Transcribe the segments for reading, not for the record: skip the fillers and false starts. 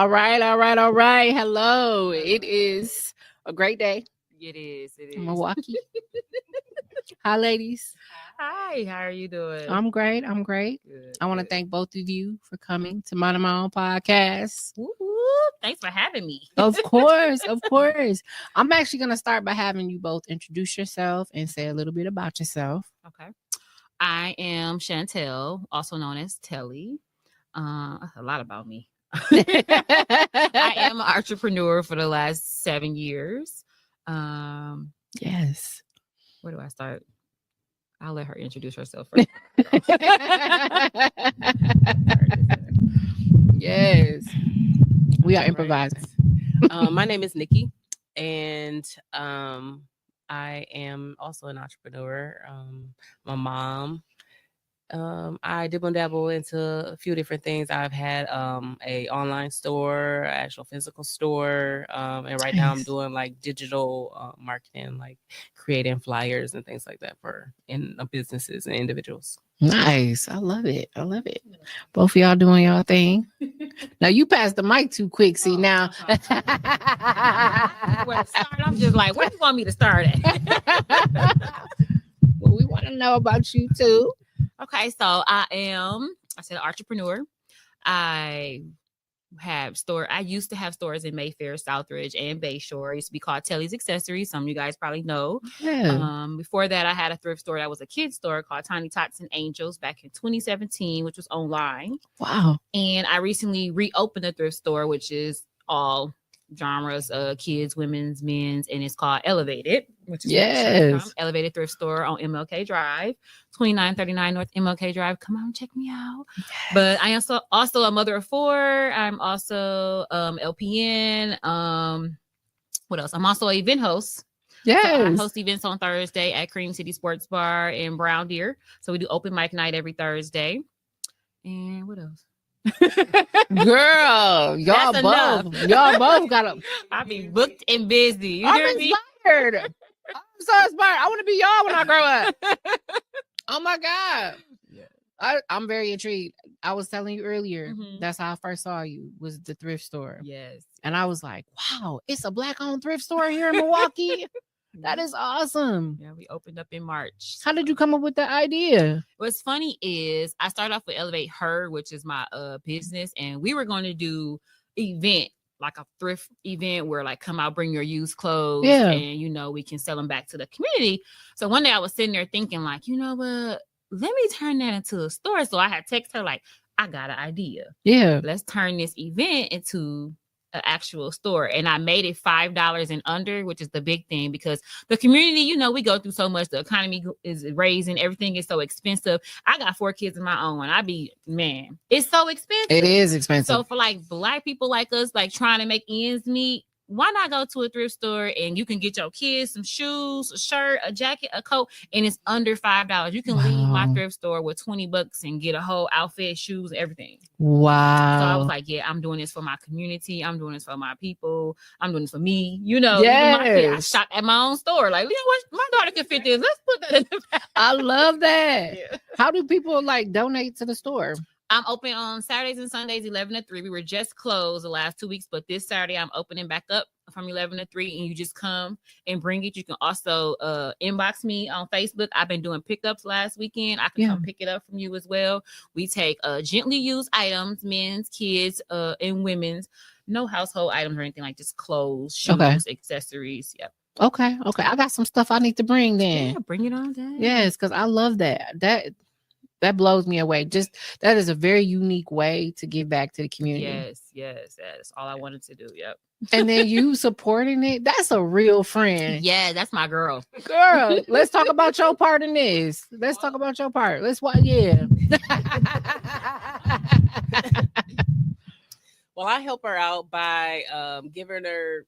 All right. Hello. It is a great day It is. in Milwaukee. Hi, ladies. Hi, how are you doing? I'm great. Good, I want to good. thank both of you for coming to Mind My Own podcast. Woo, woo. Thanks for having me. Of course. I'm actually going to start by having you both introduce yourself and say a little bit about yourself. Okay. I am Chantel, also known as Telly. A lot about me. I am an entrepreneur for the last 7 years. Yes. Where do I start? I'll let her introduce herself first. Yes. We are improvising. My name is Nikki, and I am also an entrepreneur. My mom. I dibble and dabble into a few different things. I've had a online store, actual physical store, and right now I'm Nice. doing like digital marketing, like creating flyers and things like that for businesses and individuals. Nice. I love it. Both of y'all doing y'all thing. Now you passed the mic too quick. See now. Where to start? I'm just like, where do you want me to start at? Well, we want to know about you too. Okay, so I said an entrepreneur. I used to have stores in Mayfair, Southridge, and Bayshore. It used to be called Telly's Accessories. Some of you guys probably know. Yeah. Before that, I had a thrift store that was a kid's store called Tiny Tots and Angels back in 2017, which was online. Wow. And I recently reopened the thrift store, which is all genres, kids, women's, men's, and it's called Elevated, which is Yes. Elevated Thrift Store on MLK Drive, 2939 North MLK Drive. Come on, check me out. Yes. But I am also a mother of 4. I'm also LPN. What else? I'm also an event host. Yes. So I host events on Thursday at Cream City Sports Bar in Brown Deer. So we do open mic night every Thursday. And what else? Girl, y'all both got to. I be booked and busy. You I'm hear me? inspired. I'm so inspired. I want to be y'all when I grow up. Oh my God. Yeah. I'm very intrigued. I was telling you earlier, that's how I first saw you, was the thrift store. Yes. And I was like, wow, it's a Black-owned thrift store here in Milwaukee. That is awesome. Yeah, we opened up in March. How did you come up with the idea? What's funny is I started off with Elevate Her, which is my business, and we were going to do event, like a thrift event where like come out, bring your used clothes, and we can sell them back to the community. So one day I was sitting there thinking like, you know what, let me turn that into a store. So I had text her like, I got an idea. Yeah, let's turn this event into an actual store. And I made it $5 and under, which is the big thing, because the community, we go through so much. The economy is raising, everything is so expensive. I got 4 kids of my own, and it's so expensive. It is expensive. So for like Black people like us, like trying to make ends meet, why not go to a thrift store and you can get your kids some shoes, a shirt, a jacket, a coat, and it's under $5. You can leave my thrift store with $20 and get a whole outfit, shoes, everything. Wow. So I was like, yeah, I'm doing this for my community. I'm doing this for my people. I'm doing this for me. Even my kid, I shop at my own store. Like, what? My daughter can fit this. Let's put that in the bag. I love that. Yeah. How do people donate to the store? I'm open on Saturdays and Sundays, 11 to 3. We were just closed the last 2 weeks, but this Saturday I'm opening back up from 11 to 3, and you just come and bring it. You can also inbox me on Facebook. I've been doing pickups last weekend. I can come pick it up from you as well. We take gently used items, men's, kids, and women's. No household items or anything, like just clothes, shoes, accessories. Yep. Okay. I got some stuff I need to bring then. Yeah, bring it on down. Yes, because I love that. That blows me away. Just that is a very unique way to give back to the community. Yes. That's all I wanted to do. Yep. And then you supporting it. That's a real friend. Yeah, that's my girl. Girl, let's talk about your part in this. Let's talk about your part. Yeah. Well, I help her out by giving her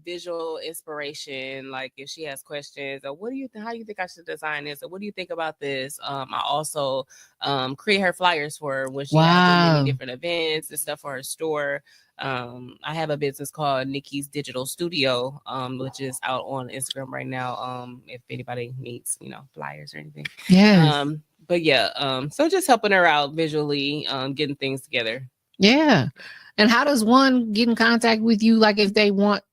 visual inspiration. Like if she has questions, or how do you think I should design this, or what do you think about this? I also create her flyers for her when she has many different events and stuff for her store. I have a business called Nikki's Digital Studio, which is out on Instagram right now. If anybody needs, flyers or anything. Yeah. But yeah, so just helping her out visually, getting things together. Yeah. And how does one get in contact with you, like if they want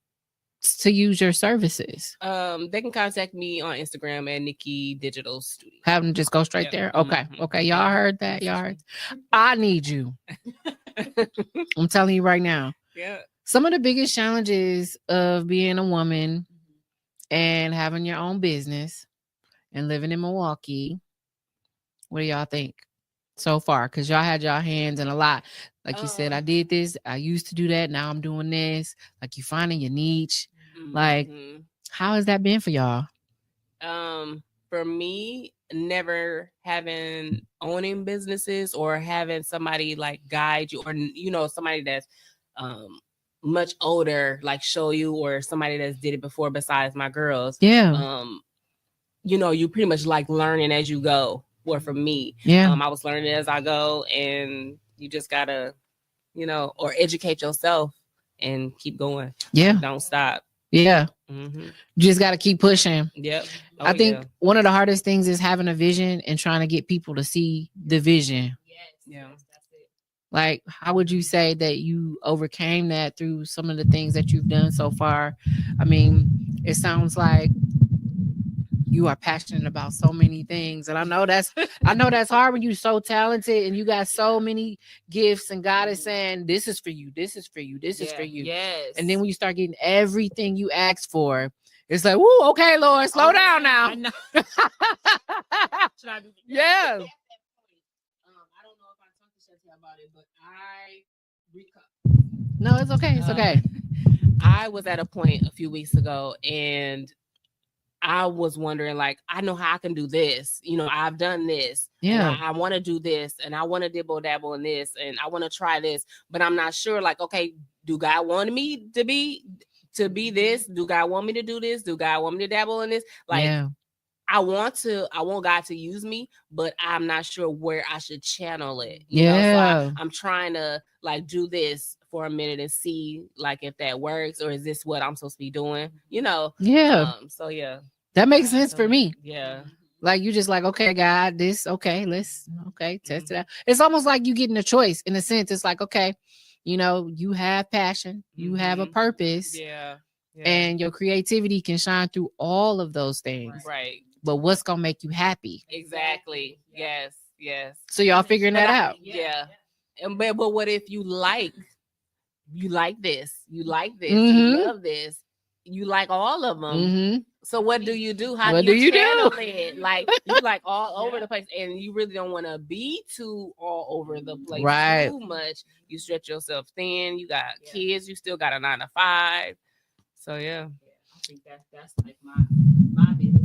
to use your services? They can contact me on Instagram at Nikki Digital Studio. Have them just go straight there? Okay. Okay. Y'all heard that? Y'all heard? I need you. I'm telling you right now. Yeah. Some of the biggest challenges of being a woman and having your own business and living in Milwaukee, what do y'all think so far? Because y'all had y'all hands in a lot. Like you said, I did this. I used to do that. Now I'm doing this. Like you finding your niche. Like, how has that been for y'all? For me, never owning businesses or having somebody like guide you, or somebody that's much older, like show you, or somebody that's did it before besides my girls. Yeah. You pretty much like learning as you go. Or for me, I was learning as I go, and you just gotta, or educate yourself and keep going. Yeah. Like, don't stop. Yeah. You just got to keep pushing. Yep. I think one of the hardest things is having a vision and trying to get people to see the vision. Yes. Yeah. That's it. Like, how would you say that you overcame that through some of the things that you've done so far? I mean, it sounds like you are passionate about so many things, and I know that's hard when you're so talented and you got so many gifts, and God is saying, "This is for you. This is for you. This is for you." Yes. And then when you start getting everything you asked for, it's like, "Woo, okay, Lord, slow down now." I know. Yeah. I don't know if I talked to Chantel about it, but No, it's okay. It's okay. I was at a point a few weeks ago, and I was wondering, like, I know how I can do this. I've done this. Yeah. I want to do this, and I want to dibble dabble in this, and I want to try this, but I'm not sure. Like, okay, do God want me to be this? Do God want me to do this? Do God want me to dabble in this? Like, I want God to use me, but I'm not sure where I should channel it. So I'm trying to like do this for a minute and see like if that works, or is this what I'm supposed to be doing? So yeah. That makes sense for me. Yeah. Like you just like, okay, God, this, okay, let's test it out. It's almost like you getting a choice in a sense. It's like, okay, you have passion, you have a purpose. Yeah. And your creativity can shine through all of those things. Right. But what's gonna make you happy? Exactly. Yes. So y'all figuring that out. Yeah. And but what if you like this, you love this, you like all of them. So what do you do? How do you channel it? Like you like all over the place, and you really don't want to be too all over the place too much. You stretch yourself thin. You got kids. You still got a 9 to 5. So yeah. I think that's like my biggest.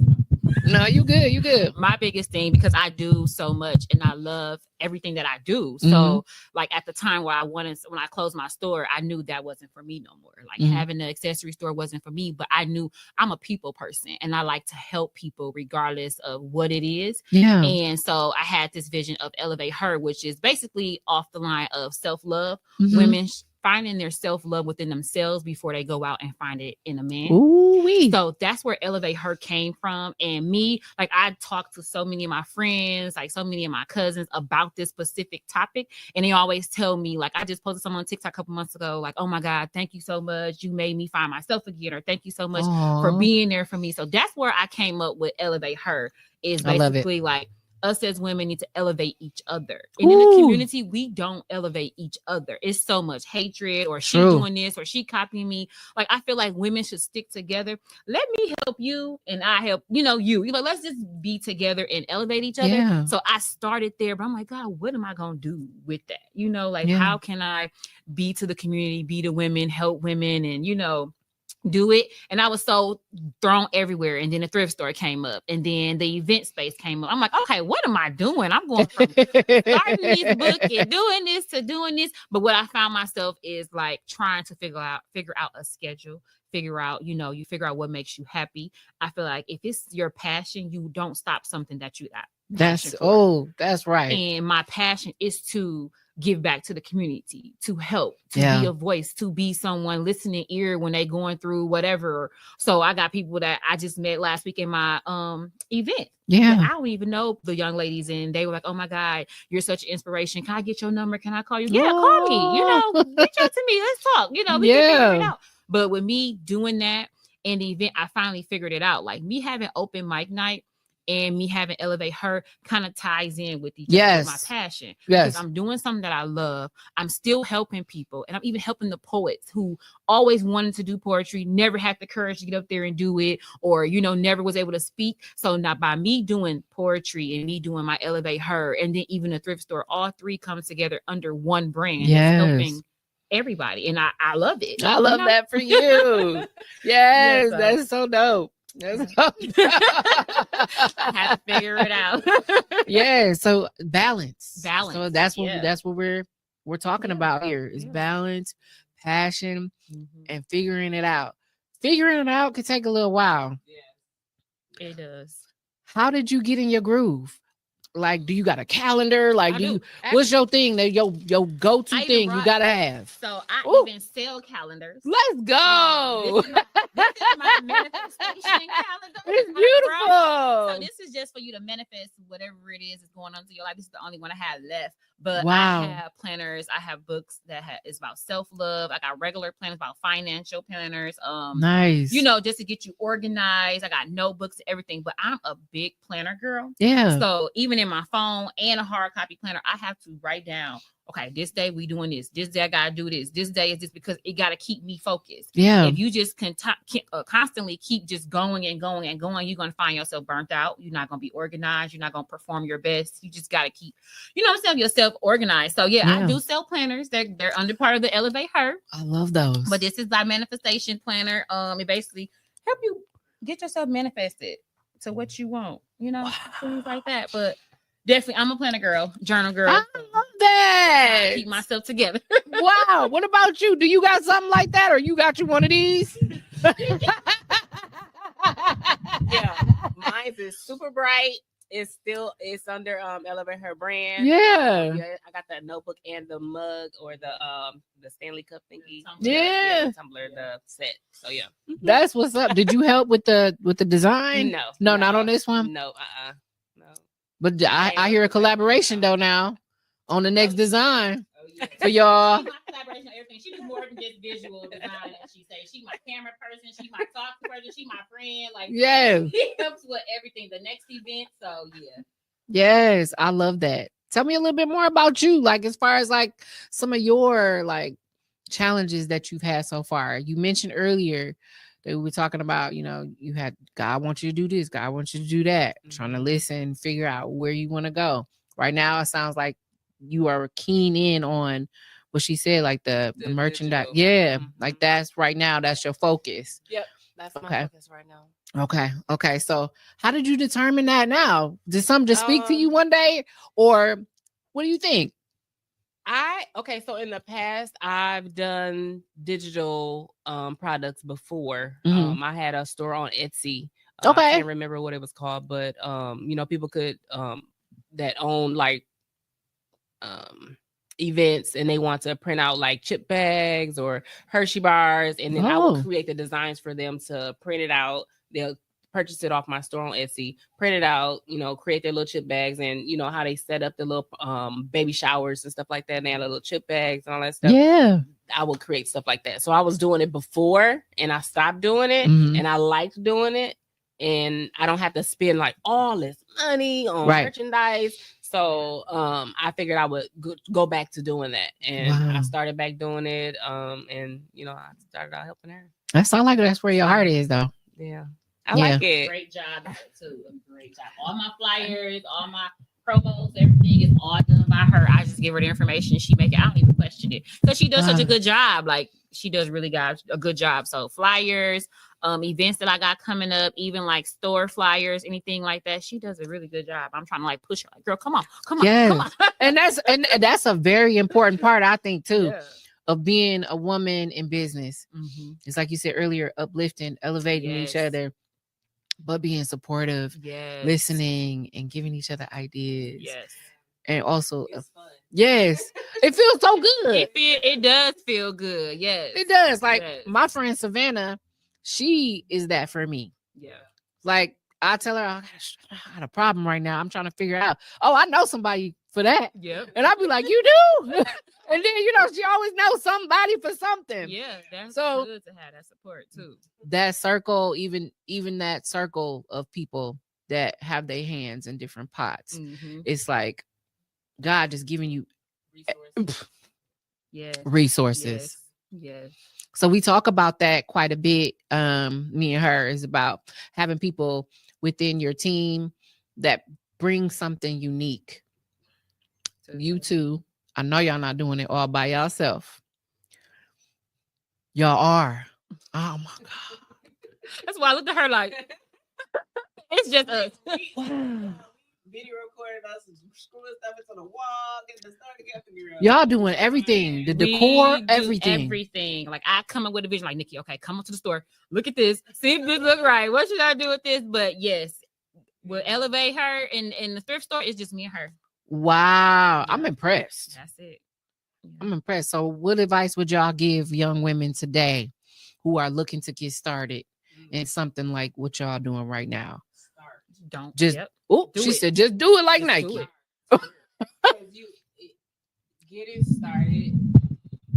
No, you good. My biggest thing, because I do so much and I love everything that I do. So like at the time when I closed my store, I knew that wasn't for me no more. Like having the accessory store wasn't for me, but I knew I'm a people person and I like to help people regardless of what it is. Yeah. And so I had this vision of Elevate Her, which is basically off the line of self-love, women finding their self-love within themselves before they go out and find it in a man. Ooh-wee. So that's where Elevate Her came from. And me, like I talked to so many of my friends, like so many of my cousins about this specific topic. And they always tell me, like I just posted something on TikTok a couple months ago, like, oh my God, thank you so much. You made me find myself again. Or thank you so much for being there for me. So that's where I came up with Elevate Her, is basically like, us as women need to elevate each other. And in the community, we don't elevate each other. It's so much hatred, or she doing this, or she copying me. Like, I feel like women should stick together. Let me help you and I help, you. Let's just be together and elevate each other. Yeah. So I started there, but I'm like, God, what am I going to do with that? How can I be to the community, be to women, help women, and, do it. And I was so thrown everywhere. And then the thrift store came up, and then the event space came up. I'm like, okay, what am I doing? I'm going from starting this book and doing this to doing this. But what I found myself is like trying to figure out a schedule, figure out what makes you happy. I feel like if it's your passion, you don't stop something that you got. That's right. And my passion is to give back to the community, to help, to be a voice, to be someone listening ear when they going through whatever. So I got people that I just met last week in my event. Yeah. I don't even know the young ladies, and they were like, "Oh my God, you're such an inspiration. Can I get your number? Can I call you?" Yeah, call me. Reach out to me. Let's talk. We can figure it out. But with me doing that in the event, I finally figured it out. Like me having open mic night and me having Elevate Her kind of ties in with each other, with my passion. Because I'm doing something that I love. I'm still helping people. And I'm even helping the poets who always wanted to do poetry, never had the courage to get up there and do it, or, never was able to speak. So now by me doing poetry and me doing my Elevate Her, and then even the thrift store, all three comes together under one brand. It's helping everybody. And I love it. I love that for you. Yes, that's so dope. I had to figure it out. So balance. So that's what we're talking about here is balance, passion, and figuring it out. Figuring it out can take a little while. Yeah, it does. How did you get in your groove? Like, do you got a calendar? Like, what's your thing that your go-to thing you gotta have? So I even sell calendars. Let's go. This is my manifestation calendar. It's beautiful. So this is just for you to manifest whatever it is that's going on in your life. This is the only one I have left. But I have planners. I have books that is about self-love. I got regular planners about financial planners. Nice. Just to get you organized. I got notebooks and everything. But I'm a big planner girl. Yeah. So even in my phone and a hard copy planner, I have to write down, okay, this day we doing this. This day I gotta do this. This day is this, because it gotta keep me focused. Yeah. If you just constantly keep just going and going and going, you're gonna find yourself burnt out. You're not gonna be organized. You're not gonna perform your best. You just gotta keep, yourself organized. So I do sell planners. They're under part of the Elevate Her. I love those. But this is my manifestation planner. It basically help you get yourself manifested to what you want. Things like that. But definitely, I'm a planner girl, journal girl. I love that. I keep myself together. Wow. What about you? Do you got something like that, or you got you one of these? Mine is super bright. It's under Elevate Her brand. Yeah. I got that notebook and the mug, or the Stanley Cup thingy. The tumbler, the set. So yeah. That's what's up. Did you help with the design? No, not on this one. No. No. But I hear a collaboration though now on the next design for y'all. She's my collaboration on everything. She do more than just visual design. She says she's my camera person. She's my talk person. She's my friend. Like, she helps with everything. The next event. So yeah. Yes, I love that. Tell me a little bit more about you, like as far as like some of your like challenges that you've had so far. You mentioned earlier that we were talking about, you had God wants you to do this, God wants you to do that, trying to listen, figure out where you want to go. Right now, it sounds like you are keen in on what she said, like the merchandise. Digital. Yeah, like that's right now, that's your focus. Yep, that's my focus right now. Okay. So how did you determine that now? Did something just speak to you one day, or what do you think? So in the past, I've done digital products before. I had a store on Etsy. I can't remember what it was called, but people could that own like events, and they want to print out like chip bags or Hershey bars, and then I will create the designs for them to print it out. They'll purchase it off my store on Etsy, print it out, create their little chip bags, and how they set up the little baby showers and stuff like that. And they had little chip bags and all that stuff. Yeah. I would create stuff like that. So I was doing it before, and I stopped doing it, and I liked doing it, and I don't have to spend like all this money on merchandise. So I figured I would go back to doing that, and I started back doing it. And I started out helping her. That sounds like that's where your heart is, though. Yeah. I like it. Great job too. Great job. All my flyers, all my promos, everything is all done by her. I just give her the information. She make it. I don't even question it, because she does such a good job. Like, she does really a good job. So flyers, events that I got coming up, even like store flyers, anything like that, she does a really good job. I'm trying to like push her, like, girl, come on. and that's a very important part, I think, too. Yeah. Of being a woman in business. It's like you said earlier, uplifting, elevating each other, but being supportive, listening, and giving each other ideas. Yes. And also, Yes. It feels so good. It does feel good. Yes. It does. Like Yes. my friend Savannah, she is that for me. Yeah. Like I tell her, I got a problem right now. I'm trying to figure out. Oh, I know somebody for that. Yep. And I'll be like, you do? And then, she always knows somebody for something. Yeah, that's so good to have that support too. That circle, even that circle of people that have their hands in different pots. Mm-hmm. It's like God just giving you resources. Yes. So we talk about that quite a bit. Me and her is about having people within your team that bring something unique. You too. I know y'all not doing it all by yourself. Y'all are. Oh my God. That's why I looked at her like it's just us. Video recording us and screwing stuff into the wall, getting the start together. Y'all doing everything, the decor, everything. Like I come up with a vision, like Nikki. Okay, come up to the store, look at this, see if this look right. What should I do with this? But yes, we'll elevate her in the thrift store. It's just me and her. Wow, I'm impressed. That's it. Yeah. I'm impressed. So, what advice would y'all give young women today who are looking to get started in something like what y'all doing right now? Don't just. Oh, she said, just do it like Nike. You get it started,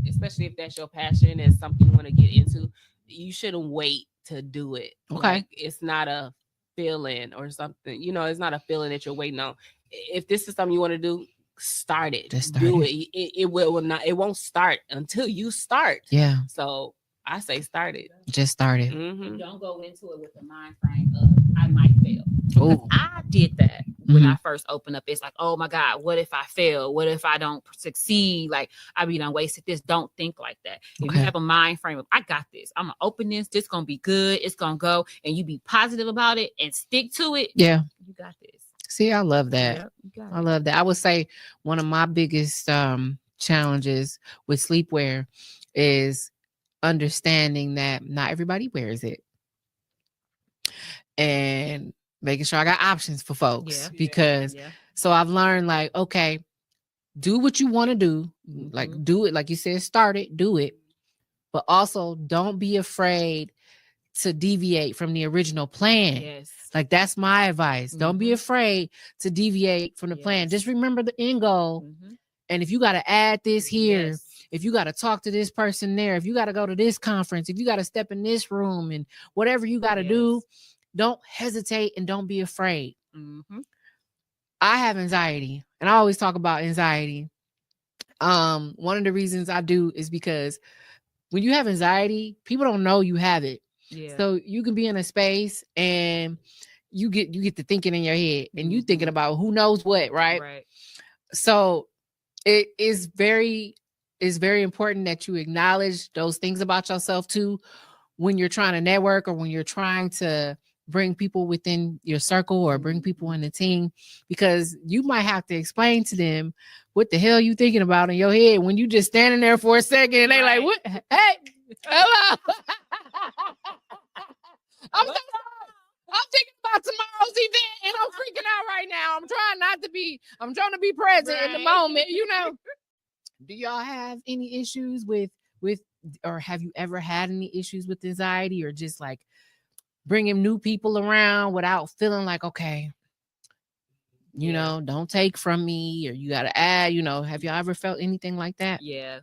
especially if that's your passion and something you want to get into. You shouldn't wait to do it. Okay. Like, it's not a feeling or something. It's not a feeling that you're waiting on. If this is something you want to do, start it. Do it. It will not. It won't start until you start. Yeah. So I say start it. Just start it. Mm-hmm. Don't go into it with the mind frame of I might fail. I did that when I first opened up. It's like, oh my God, what if I fail? What if I don't succeed? Like I done wasted this. Don't think like that. If you have a mind frame of I got this, I'm gonna open this. This gonna be good. It's gonna go, and you be positive about it and stick to it. Yeah, you got this. See, I love that. Yep, I love that. I would say one of my biggest challenges with sleepwear is understanding that not everybody wears it, and making sure I got options for folks. Because so I've learned, like, okay, do what you want to do, like do it, like you said, start it, do it, but also don't be afraid to deviate from the original plan. Yes. Like that's my advice. Don't be afraid to deviate from the plan. Just remember the end goal. And if you got to add this here, if you got to talk to this person there, if you got to go to this conference, if you got to step in this room and whatever you got to do, don't hesitate and don't be afraid. I have anxiety, and I always talk about anxiety. One of the reasons I do is because when you have anxiety, people don't know you have it. Yeah. So you can be in a space and you get to thinking in your head and you thinking about who knows what, right? Right. So it is very important that you acknowledge those things about yourself too when you're trying to network or when you're trying to bring people within your circle or bring people in the team, because you might have to explain to them what the hell you thinking about in your head when you just standing there for a second and they like, what? Hey, hello. I'm thinking about tomorrow's event and I'm freaking out right now. I'm trying to be present in the moment, Do y'all have any issues with, or have you ever had any issues with anxiety, or just like bringing new people around without feeling like, okay, don't take from me, or you got to add, have y'all ever felt anything like that? Yeah.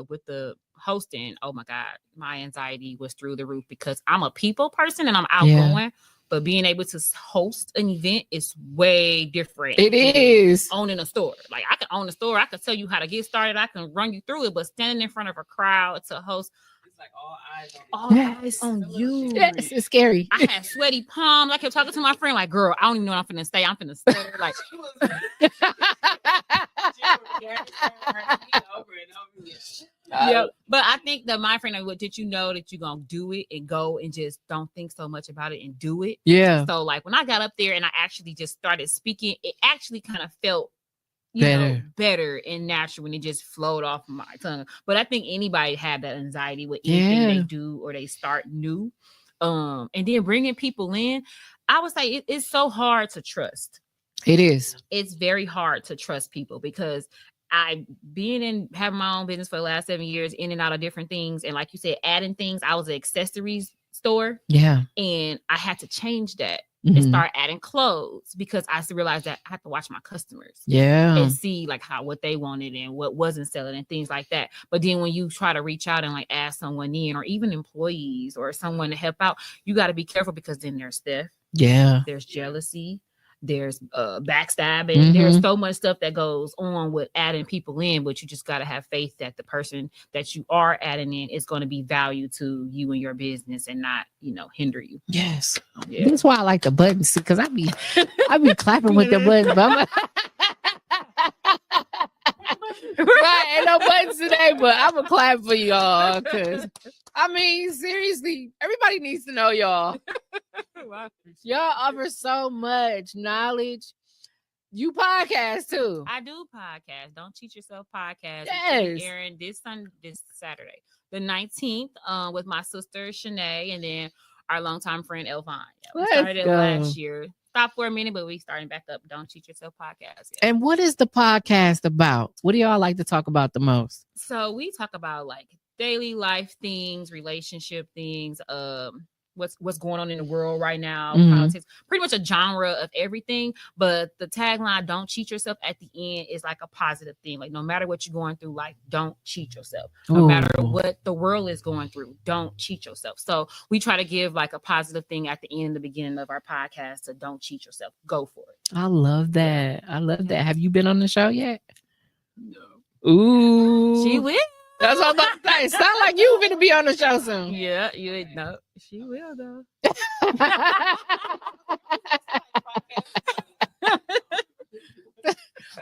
With the hosting, oh my God, my anxiety was through the roof because I'm a people person and I'm outgoing, but being able to host an event is way different. It is owning a store. Like I can own a store. I can tell you how to get started. I can run you through it, but standing in front of a crowd to host, like all eyes on you. Yes, it's scary. I had sweaty palms. I kept talking to my friend, like, girl, I don't even know I'm finna stay. I'm finna stay. Like, yeah. But I think that my friend, what did you know that you're gonna do it and go and just don't think so much about it and do it? Yeah. So like when I got up there and I actually just started speaking, it actually kind of felt better and natural when it just flowed off my tongue. But I think anybody have that anxiety with anything they do or they start new. And then bringing people in, I would say it's so hard to trust. It is. It's very hard to trust people because having my own business for the last 7 years, in and out of different things. And like you said, adding things, I was an accessories store. Yeah. And I had to change that and start adding clothes because I realized that I have to watch my customers. Yeah. And see like what they wanted and what wasn't selling and things like that. But then when you try to reach out and like ask someone in, or even employees or someone to help out, you got to be careful because then there's theft. Yeah. There's jealousy. There's backstabbing. There's so much stuff that goes on with adding people in, but you just got to have faith that the person that you are adding in is going to be value to you and your business and not, hinder you. Yes. Yeah. That's why I like the buttons, because I be clapping with the buttons. But right, ain't no buttons today, but I'm gonna clap for y'all because seriously, everybody needs to know y'all. Y'all offer so much knowledge. You podcast too. I do podcast. Don't Cheat Yourself podcast. Yes. Airing this Saturday, the 19th, with my sister Shanae, and then our longtime friend Elvine. We started last year. Stopped for a minute, but we starting back up. Don't Cheat Yourself podcast. Yeah. And what is the podcast about? What do y'all like to talk about the most? So we talk about like daily life things, relationship things, what's going on in the world right now, politics, pretty much a genre of everything. But the tagline, don't cheat yourself, at the end is like a positive thing. Like no matter what you're going through, like don't cheat yourself. No matter what the world is going through, don't cheat yourself. So we try to give like a positive thing at the end and the beginning of our podcast. So don't cheat yourself. Go for it. I love that. I love that. Have you been on the show yet? No. Ooh. She will. That's what I'm about to say. Sound like you gonna be on the show soon. Yeah, you know. She will though.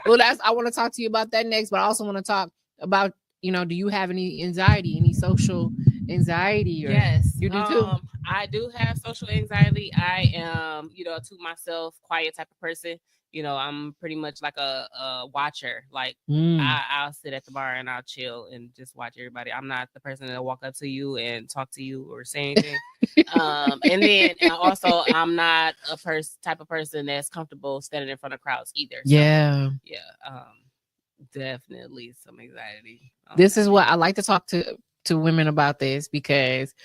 Well, I want to talk to you about that next, but I also want to talk about, do you have any anxiety, any social anxiety? Or yes, you do too. I do have social anxiety. I am, to myself, quiet type of person. I'm pretty much like a watcher. Like I'll sit at the bar and I'll chill and just watch everybody. I'm not the person that'll walk up to you and talk to you or say anything. And also I'm not a type of person that's comfortable standing in front of crowds either. So, yeah. Definitely some anxiety. This is what I like to talk to women about this, because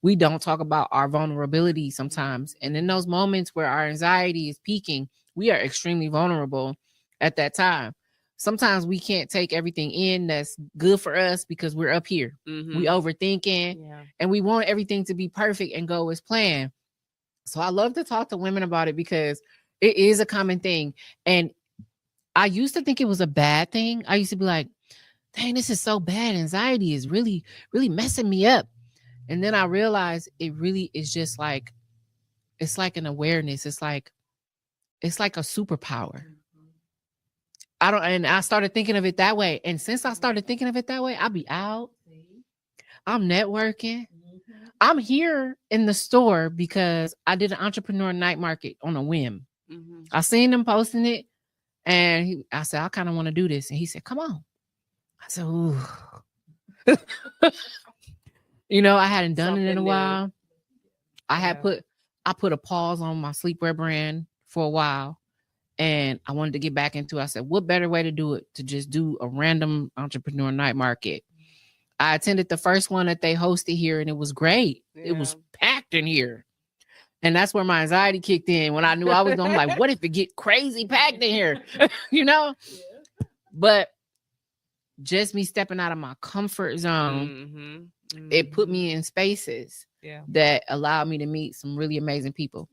we don't talk about our vulnerability sometimes. And in those moments where our anxiety is peaking, we are extremely vulnerable at that time. Sometimes we can't take everything in that's good for us because we're up here. We overthinking and we want everything to be perfect and go as planned. So I love to talk to women about it because it is a common thing. And I used to think it was a bad thing. I used to be like, dang, this is so bad. Anxiety is really, really messing me up. And then I realized it really is just like, it's like an awareness. It's like a superpower. I started thinking of it that way. And since I started thinking of it that way, I'll be out. I'm networking. I'm here in the store because I did an entrepreneur night market on a whim. I seen them posting it and I said, I kind of want to do this. And he said, come on. I said, ooh. I hadn't done it in a while. I put a pause on my sleepwear brand for a while, and I wanted to get back into it. I said, what better way to do it to just do a random entrepreneur night market? I attended the first one that they hosted here, and it was great. It was packed in here. And that's where my anxiety kicked in when I knew I was going, like, what if it get crazy packed in here? But just me stepping out of my comfort zone, it put me in spaces that allowed me to meet some really amazing people.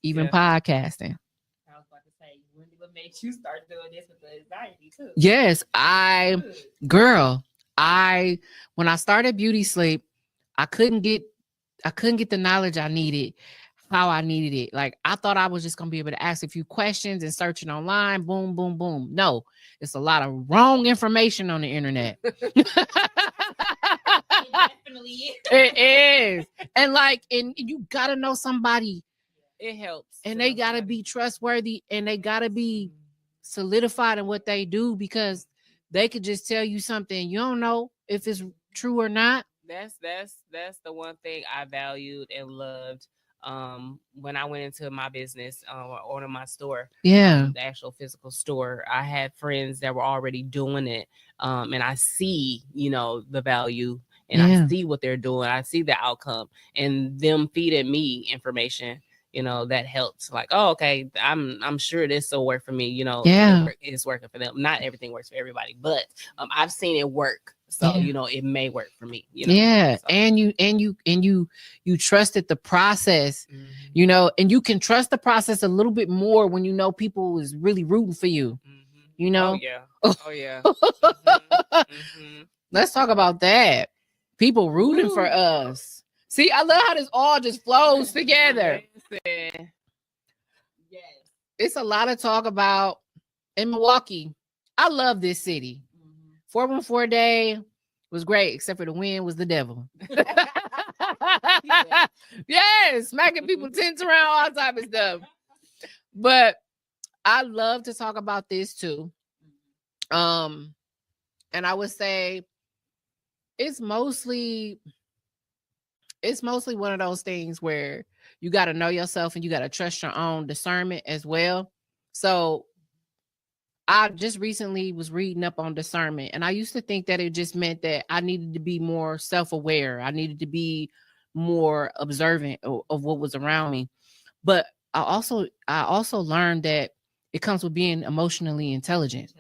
Even podcasting. I was about to say, what made you start doing this with the anxiety too? Yes, when I started Beauty Sleep, I couldn't get the knowledge I needed, how I needed it. Like I thought I was just gonna be able to ask a few questions and searching online, boom, boom, boom. No, it's a lot of wrong information on the internet. It definitely is. It is. And you gotta know somebody. It helps. And they gotta be trustworthy and they gotta be solidified in what they do, because they could just tell you something you don't know if it's true or not. That's the one thing I valued and loved when I went into my business or my store, the actual physical store, I had friends that were already doing it. And I see, the value, and I see what they're doing. I see the outcome, and them feeding me information, that helped. Like, oh, okay, I'm sure this will work for me. It's working for them. Not everything works for everybody, but I've seen it work. So, it may work for me. So. And you trusted the process, and you can trust the process a little bit more when you know people is really rooting for you. Oh yeah. Mm-hmm. Let's talk about that. People rooting for us. See, I love how this all just flows together. Yes. It's a lot of talk about in Milwaukee. I love this city. 414 day was great, except for the wind was the devil. Yes, smacking people tents around, all type of stuff. But I love to talk about this too. And I would say it's mostly one of those things where you got to know yourself and you got to trust your own discernment as well. So I just recently was reading up on discernment, and I used to think that it just meant that I needed to be more self-aware. I needed to be more observant of what was around me. But I also learned that it comes with being emotionally intelligent.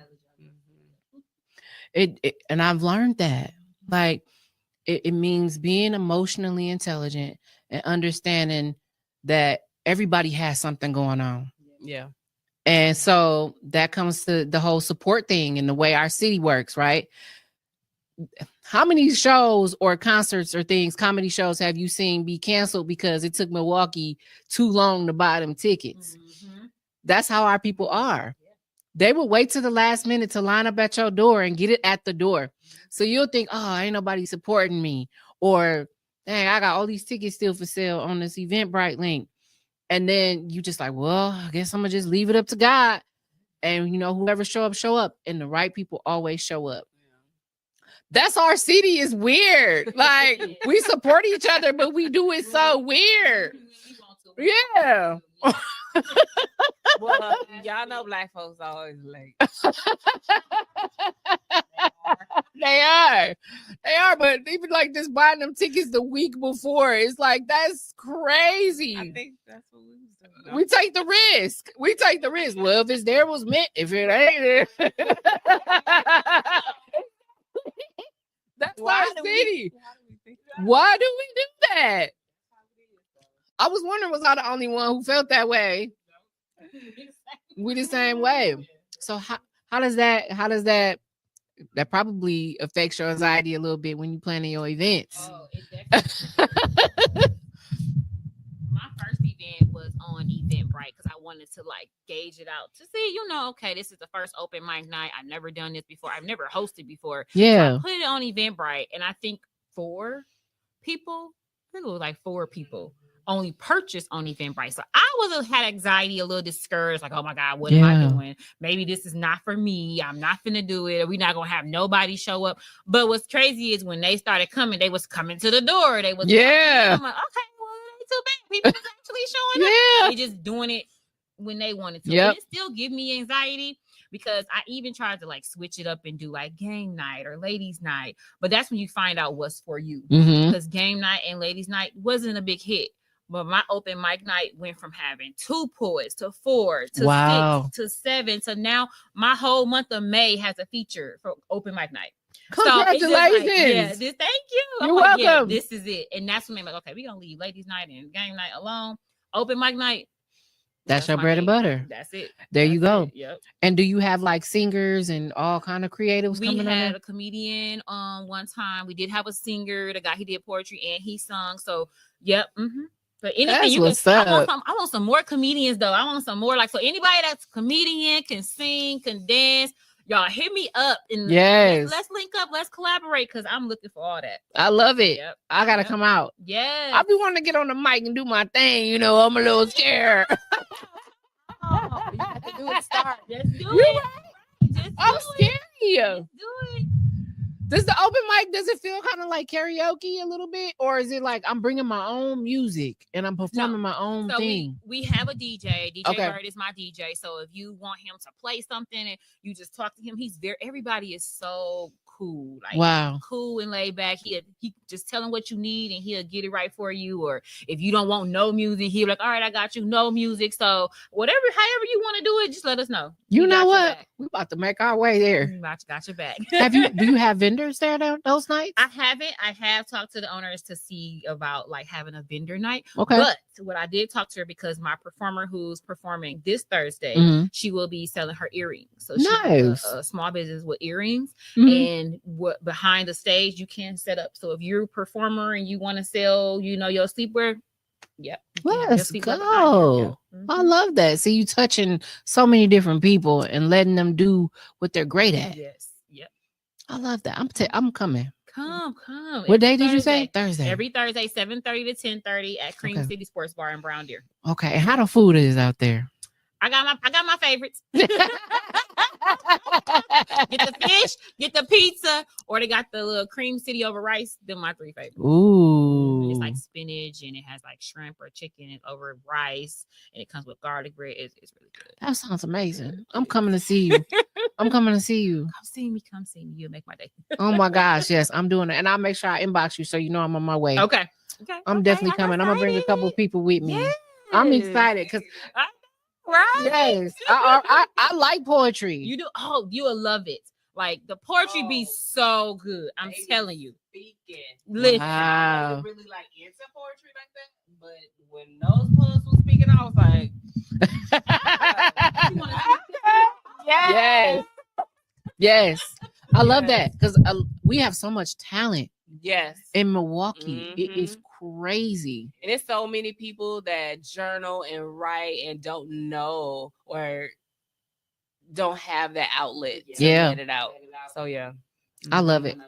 And I've learned that, like, it means being emotionally intelligent and understanding that everybody has something going on. Yeah. And so that comes to the whole support thing and the way our city works, right? How many shows or concerts or things, comedy shows, have you seen be canceled because it took Milwaukee too long to buy them tickets? That's how our people are. They will wait to the last minute to line up at your door and get it at the door. So you'll think, oh, ain't nobody supporting me. Or, dang, I got all these tickets still for sale on this Eventbrite link. And then you just like, well, I guess I'm going to just leave it up to God. And, whoever show up. And the right people always show up. That's our city is weird. Like, we support each other, but we do it so weird. Yeah. Well, y'all know Black folks always late. They are, but even like just buying them tickets the week before, it's like, that's crazy. I think that's what we was doing. We take the risk. Well, if it's there, it was meant. If it ain't there, that's our city. Why do we do that? I was wondering, was I the only one who felt that way? We the same way. So how does that probably affects your anxiety a little bit when you planning your events? Oh, it definitely. My first event was on Eventbrite because I wanted to like gauge it out to see, okay, this is the first open mic night. I've never done this before. I've never hosted before. Yeah. So I put it on Eventbrite, and I think 4 people only purchased on Eventbrite. So I had anxiety, a little discouraged, like, oh my God, what am I doing? Maybe this is not for me. I'm not finna do it. We're not gonna have nobody show up. But what's crazy is when they started coming, they was coming to the door. They was I'm like, okay, well, it ain't too bad. People was actually showing up. They just doing it when they wanted to. Yep. It still give me anxiety because I even tried to like switch it up and do like game night or ladies night. But that's when you find out what's for you. Because game night and ladies night wasn't a big hit. But my open mic night went from having 2 poets to 4 to 6 to 7 to now my whole month of May has a feature for open mic night. Congratulations! So thank you. You're welcome. This is it, and that's when I'm like, okay, we're gonna leave ladies' night and game night alone. Open mic night. That's your bread and butter. That's it. There you go. Yep. And do you have like singers and all kind of creatives coming on? We had a comedian one time. We did have a singer. The guy, he did poetry and he sung. So yep. But anything I want some more comedians though. I want some more so anybody that's a comedian can sing, can dance. Y'all hit me up and let's link up, let's collaborate because I'm looking for all that. I love it. Yep. I gotta come out. Yeah. I be wanting to get on the mic and do my thing. I'm a little scared. You have to do it. Start. Just do it. I'm scared. Just do it. Does the open mic, does it feel kind of like karaoke a little bit? Or is it like I'm bringing my own music and I'm performing my own thing? We have a DJ. DJ Okay. Bird is my DJ. So if you want him to play something and you just talk to him, everybody is so cool. Like, wow. Cool and laid back. He just tell him what you need and he'll get it right for you. Or if you don't want no music, he'll be like, all right, I got you, no music. So however you want to do it, just let us know. You know what? We about to make our way there. Got your back. Do you have vendors there those nights? I haven't. I have talked to the owners to see about like having a vendor night. Okay. But what I did talk to her, because my performer who's performing this Thursday, she will be selling her earrings. So she's a small business with earrings. And what behind the stage you can set up. So if you're a performer and you want to sell, your sleepwear, let's go. I love that. See, you touching so many different people and letting them do what they're great at. Yes. Yep. I love that. I'm coming. Come. What day did you say? Thursday. Every Thursday, 7:30 to 10:30 at Cream City Sports Bar in Brown Deer. Okay. And how the food is out there? I got my favorites. Get the fish, get the pizza, or they got the little cream city over rice. They're my 3 favorites. Ooh. It's like spinach and it has like shrimp or chicken over rice, and it comes with garlic bread. It's really good. That sounds amazing. I'm coming to see you. Come see me. You'll make my day. Oh my gosh, yes, I'm doing it, and I'll make sure I inbox you so you know I'm on my way. Okay. I'm definitely coming. I'm gonna bring a couple of people with me. Yes. I'm excited because. Right. Yes. I like poetry. You do. Oh, you will love it. Like the poetry be so good. I'm telling you. Listen, I was really like into poetry like that, but when those poets were speaking, I was like, yes. I love that because we have so much talent. Yes. In Milwaukee, it is crazy. And it's so many people that journal and write and don't know or don't have that outlet to get it out. So I love it.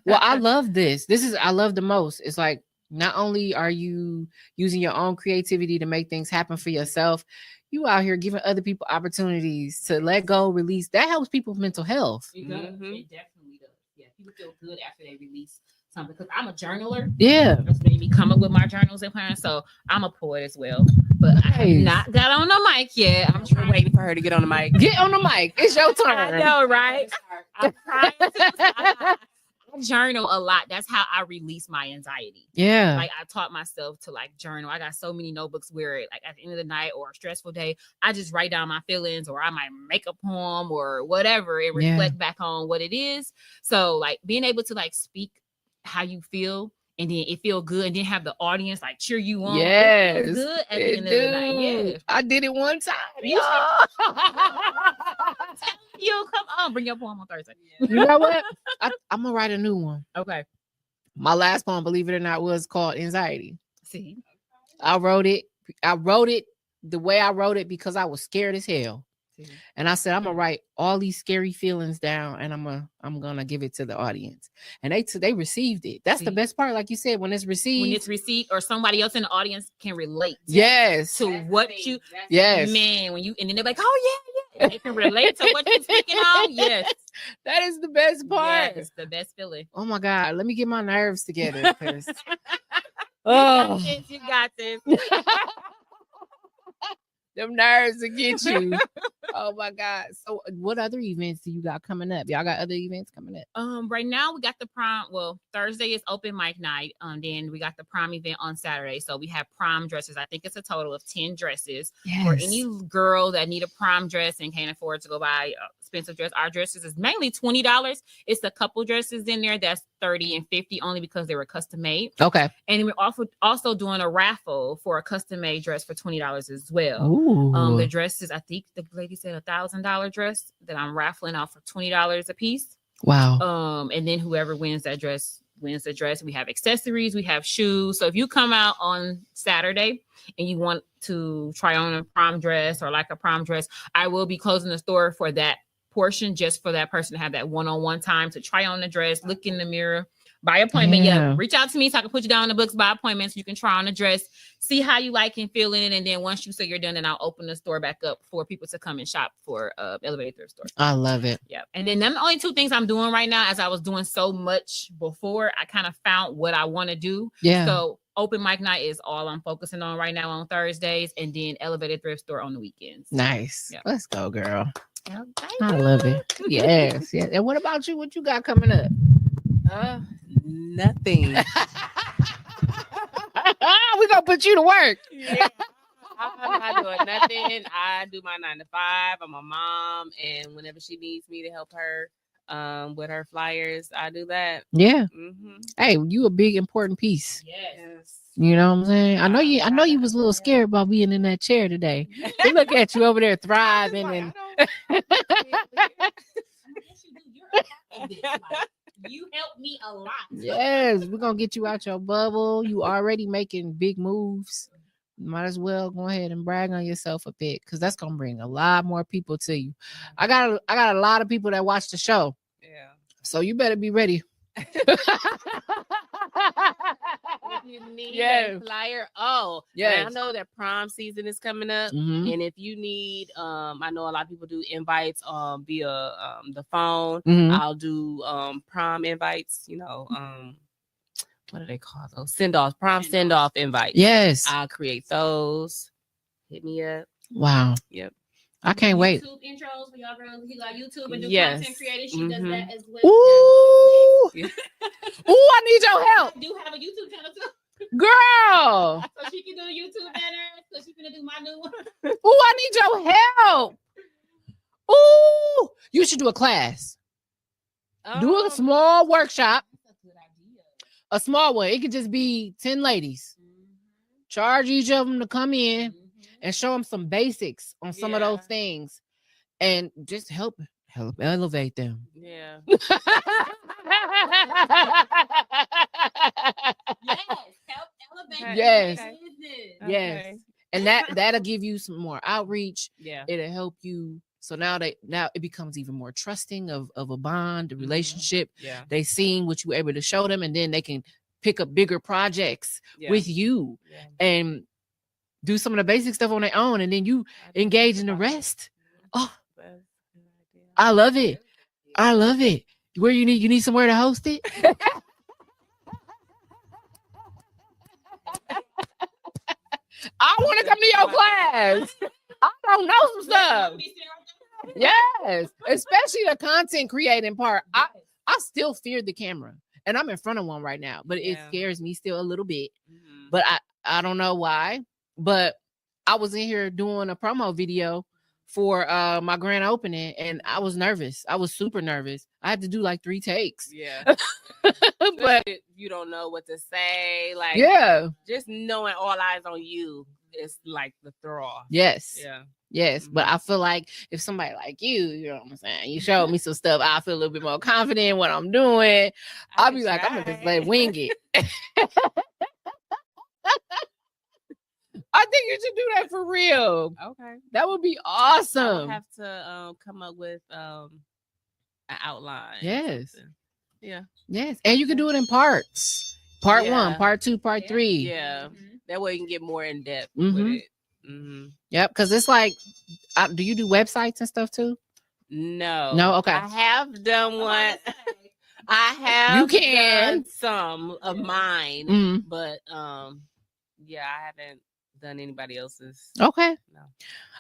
Well, I love this. I love the most. It's like not only are you using your own creativity to make things happen for yourself, you out here giving other people opportunities to let go, release. That helps people's mental health. It definitely does. Yeah, people feel good after they release something, because I'm a journaler. Yeah, that's made me come up with my journals and plans. So I'm a poet as well, but I have not got on the mic yet. I'm waiting for her to get on the mic. Get on the mic. It's your turn. I know, right? I'm trying to. I journal a lot. That's how I release my anxiety. Yeah. Like I taught myself to like journal. I got so many notebooks where like at the end of the night or a stressful day, I just write down my feelings, or I might make a poem or whatever and reflect back on what it is. So like being able to like speak how you feel, and then it feel good, and then have the audience like cheer you on. Yes. It good at the end of the night. Yeah. I did it one time. You come on, bring your poem on Thursday. You know what? I'm gonna write a new one. Okay. My last poem, believe it or not, was called Anxiety. See, I wrote it the way I wrote it because I was scared as hell. And I said, I'm gonna write all these scary feelings down, and I'm gonna give it to the audience. And they received it. That's the best part, like you said, when it's received, or somebody else in the audience can relate. Yes, to what you. Yes, man. When you, and then they're like, oh yeah, they can relate to what you're speaking on. Yes, that is the best part. Yes, the best feeling. Oh my God, let me get my nerves together. You got this. Them nerves will get you. Oh my God. So what other events do you got coming up? Y'all got other events coming up? Right now we got the prom. Well, Thursday is open mic night. Then we got the prom event on Saturday. So we have prom dresses. I think it's a total of 10 dresses for any girl that need a prom dress and can't afford to go buy expensive dress. Our dresses is mainly $20. It's a couple dresses in there that's $30 and $50 only because they were custom made. Okay. And we're also doing a raffle for a custom made dress for $20 as well. Ooh. The dresses, I think the lady said $1,000 dress that I'm raffling off for $20 a piece. Wow. And then whoever wins the dress. We have accessories, we have shoes. So if you come out on Saturday and you want to try on a prom dress or like a prom dress, I will be closing the store for that portion, just for that person to have that one-on-one time to try on the dress, look in the mirror, By appointment. Yeah. Reach out to me so I can put you down in the books by appointment so you can try on a dress, see how you like and feel in it. And then once you say you're done, then I'll open the store back up for people to come and shop for Elevated Thrift Store. I love it. Yeah. And then them the only 2 things I'm doing right now, as I was doing so much before, I kind of found what I want to do. Yeah. So open mic night is all I'm focusing on right now on Thursdays, and then Elevated Thrift Store on the weekends. Nice. Yep. Let's go, girl. Yeah, I love it. Yes. Yeah. And what about you? What you got coming up? Nothing. We gonna put you to work. Yeah. I'm not doing nothing. I do my 9 to 5. I'm a mom, and whenever she needs me to help her with her flyers, I do that. Yeah. Mm-hmm. Hey, you a big important piece. Yes. You know what I'm saying? I know you was a little scared about being in that chair today. We look at you over there thriving and You helped me a lot. yes, we're gonna get you out your bubble. You already making big moves. Might as well go ahead and brag on yourself a bit, because that's gonna bring a lot more people to you. I got a lot of people that watch the show. Yeah. So you better be ready. If you need Yes. a flyer, I Yes. know that prom season is coming up, Mhm. and if you need, I know a lot of people do invites via the phone. Mhm. I'll do prom invites. You know, what do they call those? Send-offs, prom send-off invites. Yes. I'll create those. Hit me up. Wow. Yep. I can't wait. YouTube intros for y'all girls who like YouTube and do Yes. content creating. She does that as well. Ooh. Yeah. Ooh, I need your help. I do have a YouTube channel too. Girl. So she can do the YouTube better. So she's gonna do my new one. Ooh, I need your help. Ooh, you should do a class. Do a small workshop. That's a good idea. A small one. It could just be 10 ladies. Charge each of them to come in and show them some basics on some of Yeah. those things, and just help elevate them. Yeah. Yes, help elevate Yes. your business. Yes. Okay. And that'll give you some more outreach. Yeah. It'll help you. So now it becomes even more trusting of a bond, a relationship. Yeah. They seen what you were able to show them, and then they can pick up bigger projects Yeah. with you Yeah. and do some of the basic stuff on their own, and then you engage in the rest. Oh, I love it. I love it. Where you need somewhere to host it? I want to come to your class. I don't know some stuff. Yes, especially the content creating part. I still fear the camera, and I'm in front of one right now, but it Yeah. scares me still a little bit. Mhm. But I don't know why. But I was in here doing a promo video for my grand opening, and I was nervous. I was super nervous. I had to do like 3 takes. Yeah. But you don't know what to say. Like, yeah, just knowing all eyes on you is like the throw off. yes. Yeah. Yes, but I feel like if somebody like you know what I'm saying, you showed me some stuff, I feel a little bit more confident in what I'm doing. I'll be like, I'm gonna just let wing it. I think you should do that for real. Okay. That would be I awesome. have to come up with an outline. or Yes. something. Yeah. Yes, and you can do it in parts. Part 1, Yeah. part 2, part 3. Yeah. That way you can get more in depth Mhm. with it. Mm-hmm. Yep, because it's like, do you do websites and stuff too? No. No? Okay. I have done one. I have You can. done some of mine, Mhm. but yeah, I haven't done anybody else's. Okay. No.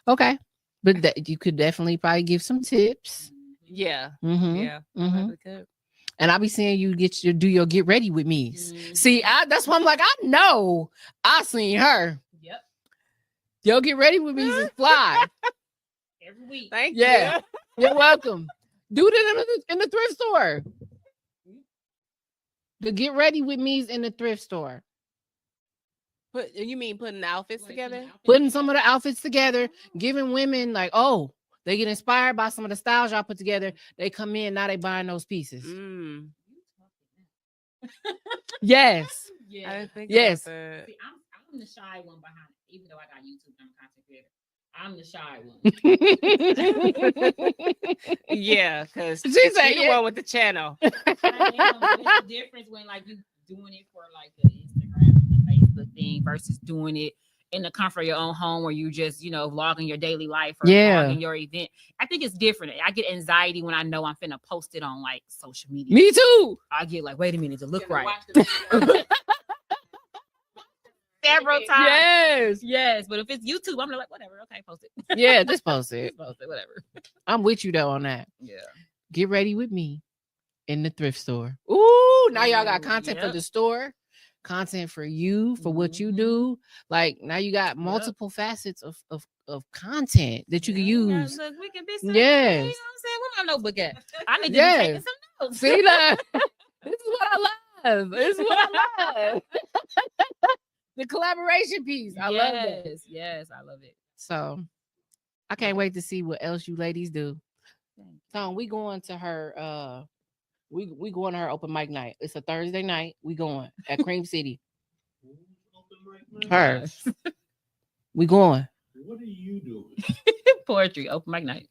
Okay. But you could definitely probably give some tips. Yeah. Mm-hmm. Yeah. I Mhm. probably could. And I'll be seeing you do your get ready with me. Mhm. See, that's why I'm like, I know I seen her. Yep. Your get ready with me is fly. Every week. Thank Yeah. you. You're welcome. Do it in the thrift store. The get ready with me's in the thrift store. You mean putting the outfits together? Putting some of the outfits together, giving women like, oh, they get inspired by some of the styles y'all put together. They come in, now they buying those pieces. Mm. Yes. Yeah. I didn't think Yes. about that. See, I'm the shy one behind it, even though I got YouTube and I'm a content creator. I'm the shy one. Yeah, because She she's said, the one with the channel. It's the difference when like you doing it for like the Instagram and the Facebook thing versus doing it in the comfort of your own home where you just, vlogging your daily life or vlogging your event. I think it's different. I get anxiety when I know I'm finna post it on like social media. Me too. I get like, wait a minute, to look right. Several times. Yes. But if it's YouTube, I'm like, whatever. Okay, post it. Yeah, just post it. Post it, whatever. I'm with you though on that. Yeah. Get ready with me in the thrift store. Ooh, now y'all got content for the store, content for you, for what you do. Like now you got multiple facets of content that you can use. Look, we can be yes. You know what I'm saying? Where my notebook at? I need to be taking some notes. See that? This is what I love. This is what I love. The collaboration piece. I love that. Yes, I love it. So I can't wait to see what else you ladies do. Tom, we going to her we going to her open mic night. It's a Thursday night. We going at Cream City. Her. We going. What are you doing? Poetry, open mic night.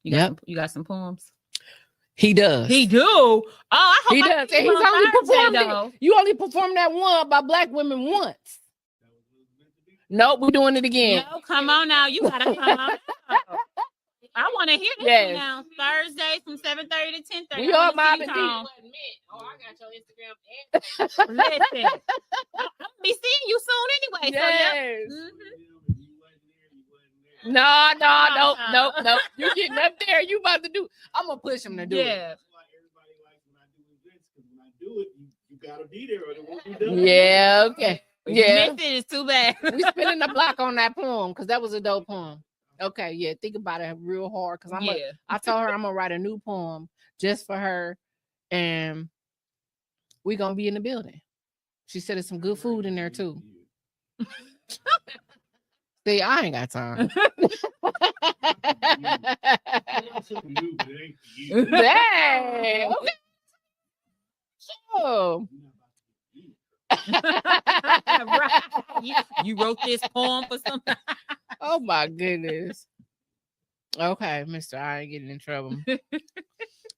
You got some poems? He does. He do. Oh, I hope he does. And he's only performed. You only performed that one by Black women once. Nope, we're doing it again. No, come on now. You gotta come on. I want to hear this now. Thursday from 7:30 to 10:30. We all mobbing. Oh, I got your Instagram. Listen, I'm gonna be seeing you soon anyway. Yes. So, No. You getting up there? You about to do? I'm gonna push him to do it. That's why everybody likes when I do events, because when I do it, you gotta be there or it won't be done. Yeah. Okay. Yeah. Missed it is too bad. We spinning the block on that poem because that was a dope poem. Okay, yeah, think about it real hard because I told her I'm gonna write a new poem just for her, and we're gonna be in the building. She said there's some good food in there too. See, I ain't got time. Dang. Okay. So. Right. You wrote this poem for something. Oh my goodness. Okay, Mr. I ain't getting in trouble.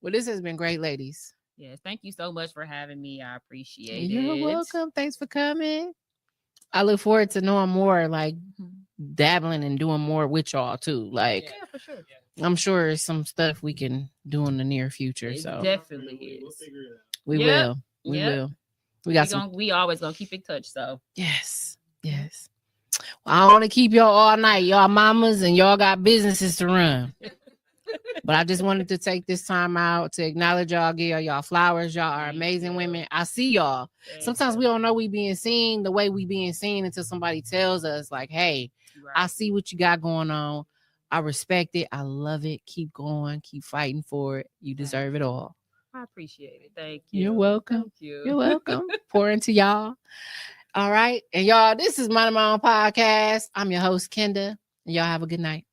Well, this has been great, ladies. Yes, thank you so much for having me. I appreciate it. You're welcome. Thanks for coming. I look forward to knowing more, like dabbling and doing more with y'all too. Like, for sure. I'm sure it's some stuff we can do in the near future. It so definitely is. We will. We will. We always gonna keep in touch. So yes. Well, I don't want to keep y'all all night. Y'all mamas and y'all got businesses to run. But I just wanted to take this time out to acknowledge y'all, give y'all flowers. Y'all are amazing women. I see y'all. Sometimes we don't know we being seen the way we being seen until somebody tells us, like, hey, I see what you got going on. I respect it. I love it. Keep going. Keep fighting for it. You deserve it all. I appreciate it. Thank you. You're welcome. Thank you. You're welcome. Pour into y'all. All right. And y'all, this is Mind My Own Podcast. I'm your host, Kenda. And y'all have a good night.